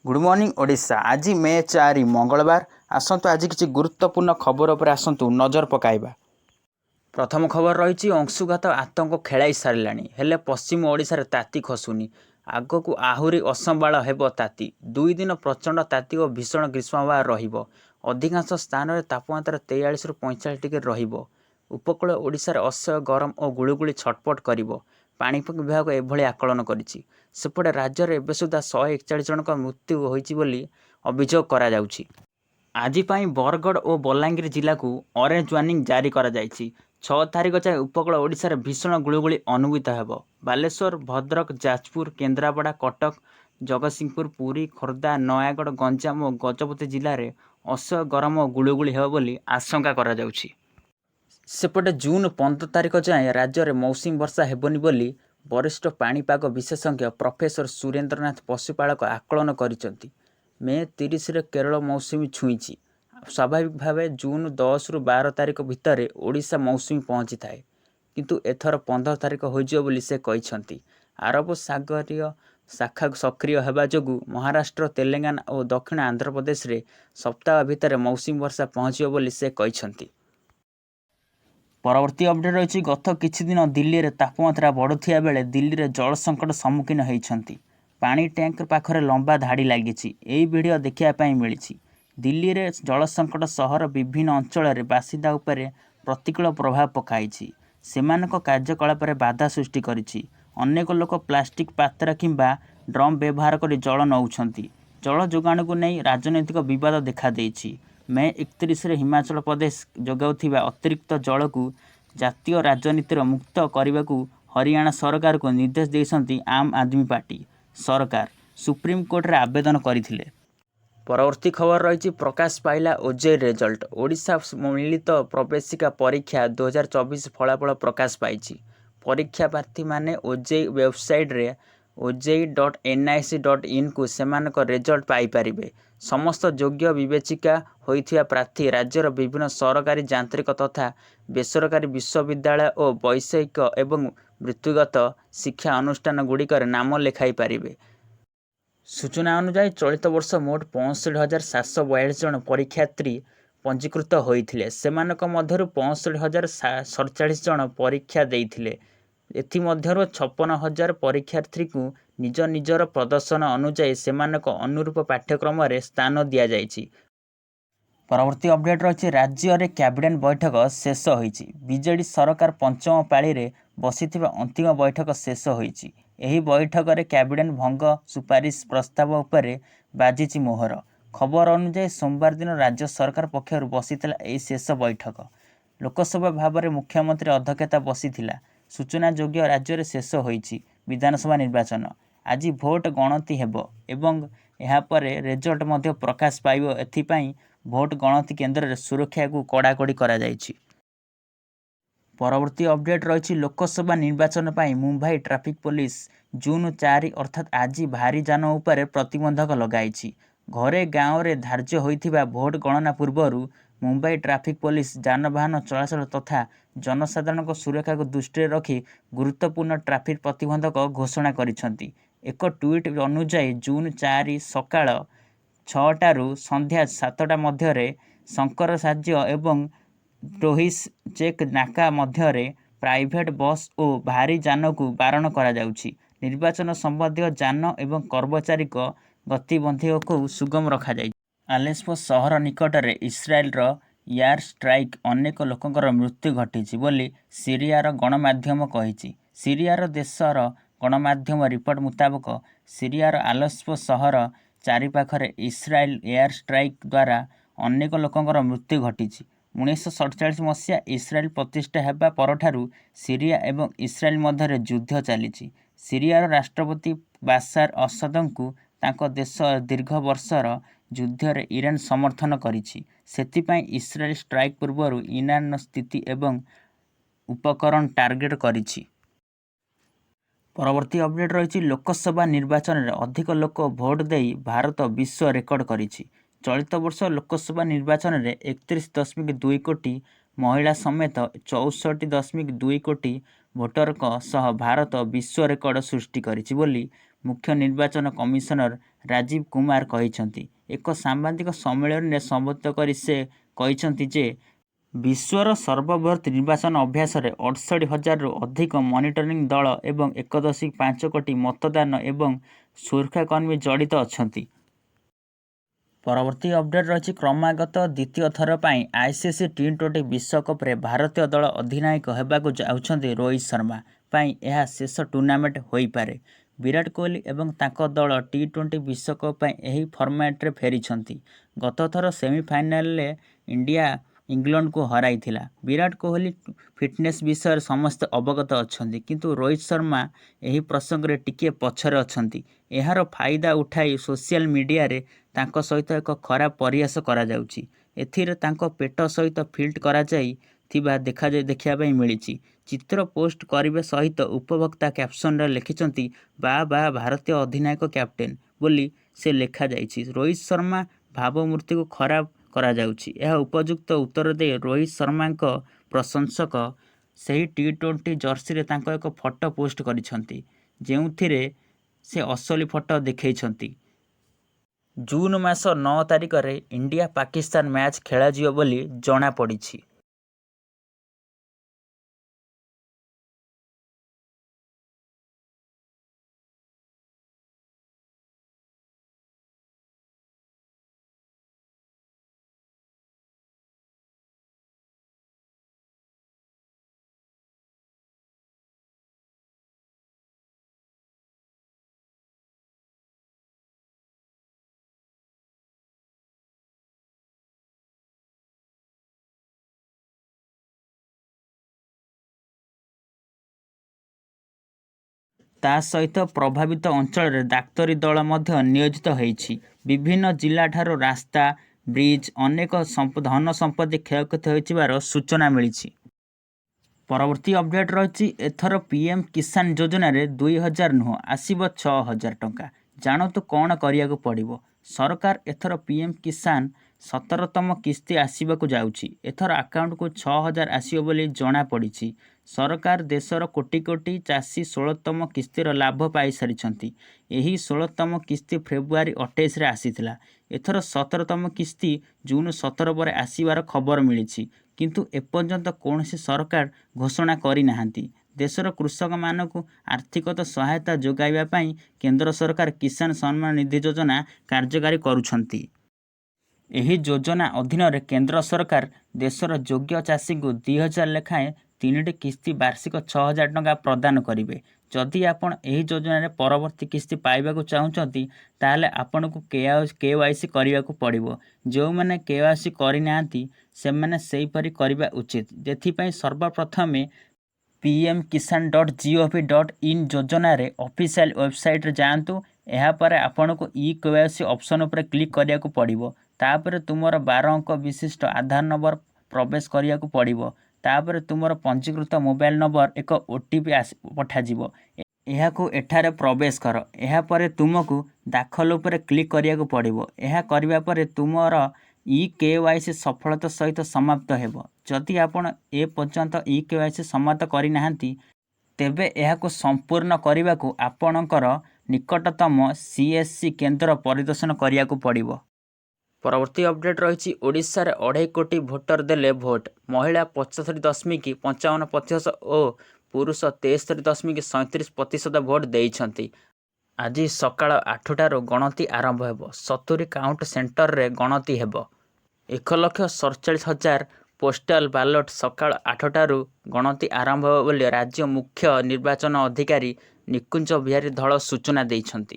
Good morning Odisha. आज मे 4 मंगलवार। आसतु आज किसी गुरुत्वपूर्ण खबर पर आसतु नजर पकाइबा। प्रथम खबर रही अंशुघात आतंक खेलाई सारा हेले पश्चिम ओडिशार ताती खसुनी। आगक आहरी असंबाल हेब ताती। 2 दिन प्रचंड ताती और भीषण ग्रीष्मप्रबाह रहिबो। अधिकांश स्थान में तापमात्रा 43 ରୁ 45 डिग्री रहिबो। उपकूल ओडिशार असह्य गरम और गुळुगुळी छटपट करिबो। पाणीपाग विभाग एभली आकलन करिछि। सेपटे राज्य में एबे सुधा 141 जनक मृत्यु होइछि बोली अभियोग करा जाउछि। आज बरगढ़ और बलांगीर जिला को ऑरेंज वार्निंग जारी करा जाइछि। 6 तारिख जाए उपकूल ओडिशार भीषण गुळुगुळी अनुभूत हेब। बालेश्वर, भद्रक, जाजपुर, केन्द्रापड़ा, कटक, जगतसिंहपुर, पुरी, खोर्धा, नयागढ़, गंजाम और गजपति जिले में असह्य गरम और गुळुगुळी हेब बोली आशंका करा जाउछि। सेपटे जून 15 तारिख जाए राज्य में मौसुमी वर्षा हेबनी बोली वरिष्ठ पाणीपाग विशेषज्ञ प्रोफेसर सुरेंद्रनाथ पशुपालक आकलन करिसेंति। मे 30 रे केरल मौसुमी छुईछि। स्वाभाविक भाव जून 10 ରୁ 12 तारिख भितर ओडिशा मौसुमी पहुँची थाए, किंतु एथर 15 तारिख होइजियो बोली से कहिसेंति। अरब सागरीय शाखा सक्रिय हेबा जोगु महाराष्ट्र, तेलंगाना और दक्षिण आंध्र प्रदेश रे सप्ताह भितर मौसुमी वर्षा पहुँचियो बोली से कहिसेंति। परवर्ती अपडेट रही गत किछि दिन दिल्ली रे तापमात्रा बढ़ुथिया बेले दिल्ली रे जल संकट सम्मुखीन होइछंती। पानी टैंकर पाखरे लंबा धाड़ी लागिछि। एही वीडियो देखिया पई मिलिछि। दिल्ली रे जल संकट सहर विभिन्न अंचल रे बासिंदा उपरे प्रतिकूल प्रभाव पकाइछि। सेमानक कार्यकलाप रे बाधा सृष्टि करिछि। अनेक लोक प्लास्टिक पात्र किंबा ड्रम व्यवहार करी जल नौछंती। जल जोगाण को नहीं राजनैतिक विवाद देखा देइछि। मे 31 रे हिमाचल प्रदेश जोगाउथिबा अतिरिक्त जल को जातीय राजनीतिर मुक्त करने को हरियाणा सरकार को निर्देश देइछंती आम आदमी पार्टी सरकार सुप्रीम कोर्ट रे आवेदन करथिले। परवर्ती खबर रही प्रकाश पाइला ओजेई रिजल्ट। ओडिशा मिलित प्रवेशिका परीक्षा 2024 फलाफल प्रकाश पाइछि। परीक्षा प्रार्थी माने ओजेई वेबसाइट रे oj.nic.in को सेमानक रिजल्ट पाई परिबे। समस्त योग्य विवेचिका होइथिया प्रार्थी राज्यर विभिन्न सरकारी यांत्रिक तथा बेसरकारी विश्वविद्यालय और वैषयिक एवं वृत्तिगत शिक्षा अनुष्ठान गुड़िकर नाम लेखाई पारिबे। सूचना अनुसार चलित वर्ष मोट 65,742 जन परीक्षार्थी पंजीकृत होइथिले। सेमानक मध्यरु 65,047 जन परीक्षा देइथिले। एथिमध्यरु 56,000 परीक्षार्थी को निज निजर प्रदर्शन अनुसार सेमानक अनुरूप पाठ्यक्रम रे स्थान दिया जाइछि। परवर्ती अपडेट रही राज्य में कैबिनेट बैठक शेष होइछि। बीजेडी सरकार पंचम पाली रे बसिथिबा अंतिम बैठक शेष होइछि। एही बैठक रे कैबिनेट भंग सुपारिश प्रस्ताव उपरे बाजिछि मोहर। खबर अनुसार सोमवार दिन राज्य सरकार पक्षर बसिथिला एही शेष बैठक। लोकसभा भाव में मुख्यमंत्री अध्यक्षता बसिथिला। सूचना योग्य राज्य में शेष होइछि विधानसभा निर्वाचन। आज भोट गणति हेबो एवं यहाँ पर रिजल्ट मध्य प्रकाश पाइबो। एथिपाई भोट गणति केन्द्र रे सुरक्षा को कड़ाकड़ी करा जाइछि। परवर्ती अपडेट रही लोकसभा निर्वाचन पाई मुंबई ट्रैफिक पुलिस जून 4 अर्थात आज भारी जान उपर प्रतिबंधक लगाइछि। घरे गाँव रे धार्य होइथिबा भोट गणना पूर्वरु मुंबई ट्रैफिक पुलिस जानवाहन चलाचल तथा जनसाधारण को सुरक्षा को दृष्टि रखी गुरुत्वपूर्ण ट्रैफिक प्रतिबंधक घोषणा करिसेंति। एक ट्वीट अनुसार जून 4 सकाळ 6टा ରୁ संध्या 7टा मध्य शंकर साज्य एवं टोहिस चेक नाका मध्य प्राइवेट बस और भारी जान को बारण करा जाउछि। निर्वाचन संबंधी जान एवं कर्मचारी गतिविधि को सुगम रखा जाइछि। आलेप्पो सहर निकट में इस्राएल एयर स्ट्राइक अनेक लोकंकर मृत्यु घटी बोली सीरियार गणमाध्यम कहिछि। सीरियार देशर गणमाध्यम रिपोर्ट मुताबक सीरियार आलेप्पो सहर चारिपाखरे इस्राएल एयर स्ट्राइक द्वारा अनेक लोकंकर मृत्यु घटी। 1947 मसीहा इस्राएल प्रतिष्ठा हेबा परठारु सीरिया एवं इस्राएल मध्य युद्ध चली। सीरियार राष्ट्रपति बाशार असदଙ୍କୁ तांको देश दीर्घ वर्षर युद्ध रे ईरान समर्थन करिछि। सेथिपाई इस्राएल स्ट्राइक पूर्व ईरान स्थिति एवं उपकरण टार्गेट करिछि। परवर्ती अपडेट रही लोकसभा निर्वाचन में अधिक लोक भोट दे भारत विश्व रेकर्ड करिछि। चलित वर्ष लोकसभा निर्वाचन में 31.2 कोटी महिला समेत 64.2 कोटी भोटर सह भारत विश्व रेकर्ड सृष्टि करिछि बोली ମୁଖ୍ୟ ନିର୍ବାଚନ କମିଶନର ରାଜୀବ କୁମାର କହିଛନ୍ତି। ଏକ ସାମ୍ବାଦିକ ସମ୍ମିଳନୀରେ ସମ୍ବୋଧିତ କରି ସେ କହିଛନ୍ତି ଯେ ବିଶ୍ୱର ସର୍ବବୃହତ୍ ନିର୍ବାଚନ ଅଭ୍ୟାସରେ 68,000ରୁ ଅଧିକ ମନିଟରିଂ ଦଳ ଏବଂ 1.5 କୋଟି ମତଦାନ ଏବଂ ସୁରକ୍ଷାକର୍ମୀ ଜଡ଼ିତ ଅଛନ୍ତି। ପରବର୍ତ୍ତୀ ଅପଡେଟ୍ ରହିଛି କ୍ରମାଗତ ଦ୍ୱିତୀୟ ଥର ପାଇଁ ଆଇସିସି ଟି20 ବିଶ୍ୱକପ୍ରେ ଭାରତୀୟ ଦଳ ଅଧିନାୟକ ହେବାକୁ ଯାଉଛନ୍ତି ରୋହିତ ଶର୍ମା ପାଇଁ ଏହା ଶେଷ ଟୁର୍ଣ୍ଣାମେଣ୍ଟ ହୋଇପାରେ। ବିରାଟ କୋହଲି ଏବଂ ତାଙ୍କ ଦଳ ଟି20 ବିଶ୍ୱକପ୍ ପାଇଁ ଏହି ଫର୍ମାଟ୍ରେ ଫେରିଛନ୍ତି। ଗତ ଥର ସେମିଫାଇନାଲରେ ଇଣ୍ଡିଆ ଇଂଲଣ୍ଡକୁ ହରାଇଥିଲା। ବିରାଟ କୋହଲି ଫିଟନେସ୍ ବିଷୟରେ ସମସ୍ତେ ଅବଗତ ଅଛନ୍ତି, କିନ୍ତୁ ରୋହିତ ଶର୍ମା ଏହି ପ୍ରସଙ୍ଗରେ ଟିକିଏ ପଛରେ ଅଛନ୍ତି। ଏହାର ଫାଇଦା ଉଠାଇ ସୋସିଆଲ ମିଡିଆରେ ତାଙ୍କ ସହିତ ଏକ ଖରାପ ପରିହାସ କରାଯାଉଛି। ଏଥିରେ ତାଙ୍କ ପେଟ ସହିତ ଫିଲ୍ଟ କରାଯାଇଥିବା ଦେଖିବା ପାଇଁ ମିଳିଛି। ଚିତ୍ର ପୋଷ୍ଟ କରିବା ସହିତ ଉପଭୋକ୍ତା କ୍ୟାପସନରେ ଲେଖିଛନ୍ତି ବାଃ ଭାରତୀୟ ଅଧିନାୟକ କ୍ୟାପ୍ଟେନ୍ ବୋଲି ସେ ଲେଖାଯାଇଛି। ରୋହିତ ଶର୍ମା ଭାବମୂର୍ତ୍ତିକୁ ଖରାପ କରାଯାଉଛି। ଏହା ଉପଯୁକ୍ତ ଉତ୍ତର ଦେଇ ରୋହିତ ଶର୍ମାଙ୍କ ପ୍ରଶଂସକ ସେହି ଟି20 ଜର୍ସିରେ ତାଙ୍କ ଏକ ଫଟୋ ପୋଷ୍ଟ କରିଛନ୍ତି, ଯେଉଁଥିରେ ସେ ଅସଲି ଫଟୋ ଦେଖାଇଛନ୍ତି। ଜୁନ୍ ମାସ 9 ତାରିଖରେ ଇଣ୍ଡିଆ ପାକିସ୍ତାନ ମ୍ୟାଚ୍ ଖେଳାଯିବ ବୋଲି ଜଣାପଡ଼ିଛି। ତା ସହିତ ପ୍ରଭାବିତ ଅଞ୍ଚଳରେ ଡାକ୍ତରୀ ଦଳ ମଧ୍ୟ ନିୟୋଜିତ ହୋଇଛି। ବିଭିନ୍ନ ଜିଲ୍ଲାଠାରୁ ରାସ୍ତା, ବ୍ରିଜ୍, ଅନେକ ଧନ ସମ୍ପତ୍ତି କ୍ଷୟକ୍ଷତି ହୋଇଥିବାର ସୂଚନା ମିଳିଛି। ପରବର୍ତ୍ତୀ ଅପଡେଟ୍ ରହିଛି ଏଥର ପିଏମ୍ କିଷାନ ଯୋଜନାରେ 2,000 ନୁହେଁ, ଆସିବ 6,000 ଟଙ୍କା। ଜାଣନ୍ତୁ କ'ଣ କରିବାକୁ ପଡ଼ିବ। ସରକାର ଏଥର ପିଏମ୍ କିଷାନ 17ତମ କିସ୍ତି ଆସିବାକୁ ଯାଉଛି। ଏଥର ଆକାଉଣ୍ଟକୁ 6,000 ଆସିବ ବୋଲି ଜଣାପଡ଼ିଛି। ସରକାର ଦେଶର କୋଟି କୋଟି ଚାଷୀ 16ତମ କିସ୍ତିର ଲାଭ ପାଇସାରିଛନ୍ତି। ଏହି 16ତମ କିସ୍ତି ଫେବୃଆରୀ 28ରେ ଆସିଥିଲା। ଏଥର 17ତମ କିସ୍ତି ଜୁନ୍ 17 ପରେ ଆସିବାର ଖବର ମିଳିଛି, କିନ୍ତୁ ଏପର୍ଯ୍ୟନ୍ତ କୌଣସି ସରକାର ଘୋଷଣା କରିନାହାନ୍ତି। ଦେଶର କୃଷକମାନଙ୍କୁ ଆର୍ଥିକ ସହାୟତା ଯୋଗାଇବା ପାଇଁ କେନ୍ଦ୍ର ସରକାର କିଷାନ ସମ୍ମାନ ନିଧି ଯୋଜନା କାର୍ଯ୍ୟକାରୀ କରୁଛନ୍ତି। ଏହି ଯୋଜନା ଅଧୀନରେ କେନ୍ଦ୍ର ସରକାର ଦେଶର ଯୋଗ୍ୟ ଚାଷୀଙ୍କୁ 2,000 ଲେଖାଏଁ 3ଟି କିସ୍ତି ବାର୍ଷିକ 6,000 ଟଙ୍କା ପ୍ରଦାନ କରିବେ। ଯଦି ଆପଣ ଏହି ଯୋଜନାରେ ପରବର୍ତ୍ତୀ କିସ୍ତି ପାଇବାକୁ ଚାହୁଁଛନ୍ତି, ତାହେଲେ ଆପଣଙ୍କୁ KYC କରିବାକୁ ପଡ଼ିବ। ଯେଉଁମାନେ KYC କରିନାହାନ୍ତି ସେମାନେ ସେହିପରି କରିବା ଉଚିତ। ଏଥିପାଇଁ ସର୍ବପ୍ରଥମେ pmkisan.gov.in ଯୋଜନାରେ ଅଫିସିଆଲ ୱେବସାଇଟ୍ରେ ଯାଆନ୍ତୁ। ଏହାପରେ ଆପଣଙ୍କୁ eKYC ଅପସନ୍ ଉପରେ କ୍ଲିକ୍ କରିବାକୁ ପଡ଼ିବ। ତାପରେ ତୁମର 12 ଅଙ୍କ ବିଶିଷ୍ଟ ଆଧାର ନମ୍ବର ପ୍ରବେଶ କରିବାକୁ ପଡ଼ିବ। ତାପରେ ତୁମର ପଞ୍ଜୀକୃତ ମୋବାଇଲ ନମ୍ବର ଏକ OTP ପଠାଯିବ। ଏହାକୁ ଏଠାରେ ପ୍ରବେଶ କର। ଏହାପରେ ତୁମକୁ ଦାଖଲ ଉପରେ କ୍ଲିକ୍ କରିବାକୁ ପଡ଼ିବ। ଏହା କରିବା ପରେ ତୁମର eKYC ସଫଳତା ସହିତ ସମାପ୍ତ ହେବ। ଯଦି ଆପଣ ଏପର୍ଯ୍ୟନ୍ତ eKYC ସମାପ୍ତ କରିନାହାନ୍ତି, ତେବେ ଏହାକୁ ସମ୍ପୂର୍ଣ୍ଣ କରିବାକୁ ଆପଣଙ୍କର ନିକଟତମ CSC କେନ୍ଦ୍ର ପରିଦର୍ଶନ କରିବାକୁ ପଡ଼ିବ। ପରବର୍ତ୍ତୀ ଅପଡେଟ୍ ରହିଛି ଓଡ଼ିଶାରେ 2.5 କୋଟି ଭୋଟର ଦେଲେ ଭୋଟ। ମହିଳା 75.55% ଓ ପୁରୁଷ 63.37% ଭୋଟ ଦେଇଛନ୍ତି। ଆଜି ସକାଳ 8ଟାରୁ ଗଣତି ଆରମ୍ଭ ହେବ। 70 କାଉଣ୍ଟ ସେଣ୍ଟରରେ ଗଣତି ହେବ। 1,47,000 ପୋଷ୍ଟାଲ ବାଲଟ ସକାଳ 8ଟାରୁ ଗଣତି ଆରମ୍ଭ ହେବ ବୋଲି ରାଜ୍ୟ ମୁଖ୍ୟ ନିର୍ବାଚନ ଅଧିକାରୀ ନିକୁଞ୍ଜ ବିହାରୀ ଧଳ ସୂଚନା ଦେଇଛନ୍ତି।